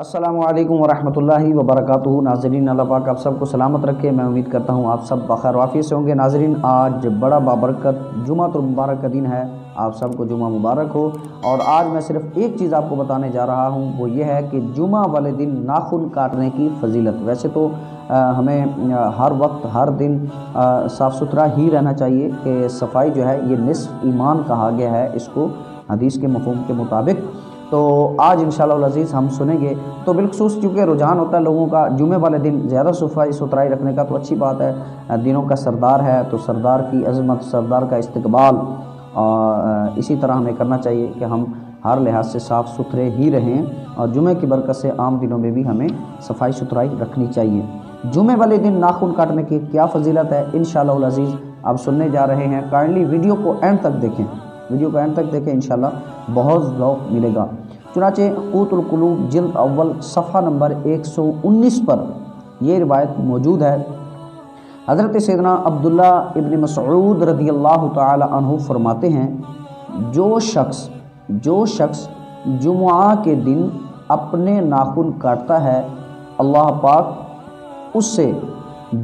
अस्सलामुअलैकुम वरहमतुल्लाहि वबरकातुहू। नाज़रीन, अल्लाह पाक आप सबको सलामत रखे। मैं उम्मीद करता हूँ आप सब बखैर वाफ़ियत से होंगे। नाज़रीन, आज बड़ा बाबरकत जुमातुल मुबारक का दिन है। आप सबको जुमा मुबारक हो। और आज मैं सिर्फ एक चीज़ आपको बताने जा रहा हूँ, वो ये है कि जुमा वाले दिन नाखून काटने की फजीलत। वैसे तो हमें हर वक्त हर दिन साफ़ सुथरा ही रहना चाहिए कि सफाई जो है ये निस्फ़ ईमान कहा गया है इसको, हदीस के मफ़हूम के मुताबिक। तो आज इंशाअल्लाह अज़ीज़ हम सुनेंगे। तो बिलखुसूस चूँकि रुझान होता है लोगों का जुमे वाले दिन ज़्यादा सफाई सुथराई रखने का, तो अच्छी बात है। दिनों का सरदार है तो सरदार की अज़मत, सरदार का इस्तकबाल इसी तरह हमें करना चाहिए कि हम हर लिहाज से साफ़ सुथरे ही रहें। और जुमे की बरकत से आम दिनों में भी हमें सफाई सुथराई रखनी चाहिए। जुमे वाले दिन नाखून काटने की क्या फ़जीलत है, इंशाअल्लाह अज़ीज़ आप सुनने जा रहे हैं। काइंडली वीडियो को एंड तक देखें, वीडियो को एंड तक देखें, इंशाअल्लाह बहुत ज़ौक़ मिलेगा। चुनाचे क़ूतुल क़ुलूब जिल्द अव्वल सफ़ा नंबर 119 पर यह रिवायत मौजूद है। हज़रत सैयदना अब्दुल्ला इब्न मसऊद रज़ियल्लाहु ताला अन्हु फरमाते हैं, जो शख्स जुमुआ के दिन अपने नाखून काटता है, अल्लाह पाक उससे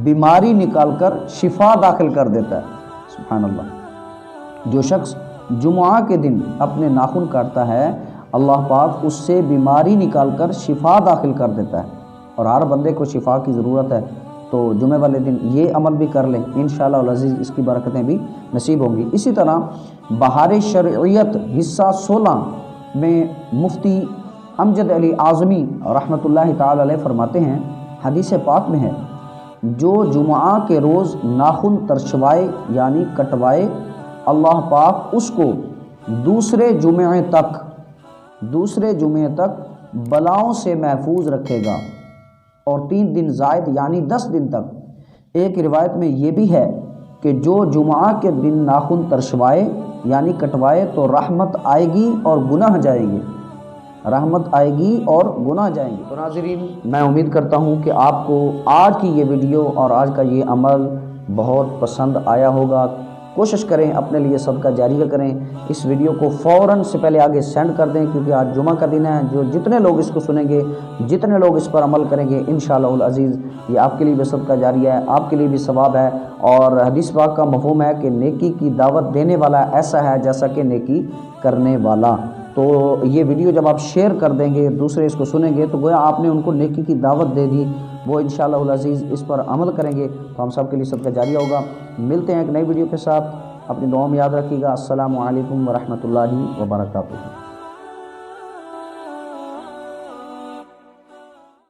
बीमारी निकालकर शिफा दाखिल कर देता है। सुभान अल्लाह। जो शख्स जुमुआ के दिन अपने नाखून काटता है, अल्लाह पाक उससे बीमारी निकालकर शिफा दाखिल कर देता है। और हर बंदे को शिफा की ज़रूरत है, तो जुमे वाले दिन ये अमल भी कर लें, इंशाअल्लाह अज़ीज़ इसकी बरकतें भी नसीब होंगी। इसी तरह बहार शरीयत हिस्सा 16 में मुफ्ती अमजद अली आज़मी रहमतुल्लाहि ताला अलैह फरमाते हैं, हदीस पाक में है, जो जुमुआ के रोज़ नाखून तरशवाए यानी कटवाए, अल्लाह पाक उसको दूसरे जुमे तक बलाओं से महफूज रखेगा और 3 दिन ज़ायद यानी 10 दिन तक। एक रिवायत में ये भी है कि जो जुमा के दिन नाखून तरशवाए यानी कटवाए तो रहमत आएगी और गुनाह जाएंगे, रहमत आएगी और गुनाह जाएंगे। तो नाज़रीन, मैं उम्मीद करता हूँ कि आपको आज की ये वीडियो और आज का ये अमल बहुत पसंद आया होगा। कोशिश करें अपने लिए सदका जारिया करें। इस वीडियो को फ़ौरन से पहले आगे सेंड कर दें, क्योंकि आज जुमा का दिन है। जो जितने लोग इसको सुनेंगे, जितने लोग इस पर अमल करेंगे, इंशाअल्लाह अज़ीज़ ये आपके लिए भी सदका जारिया है, आपके लिए भी सवाब है। और हदीस पाक का मफ़हूम है कि नेकी की दावत देने वाला ऐसा है जैसा कि नेकी करने वाला। तो ये वीडियो जब आप शेयर कर देंगे, दूसरे इसको सुनेंगे, तो गोया आपने उनको नेकी की दावत दे दी। वो इंशाअल्लाह अज़ीज़ इस पर अमल करेंगे तो हम सब के लिए सदका जारिया होगा। मिलते हैं एक नई वीडियो के साथ। अपनी दुआ में याद रखिएगा। अस्सलामु अलैकुम वरहमतुल्लाहि वबरकातुहू।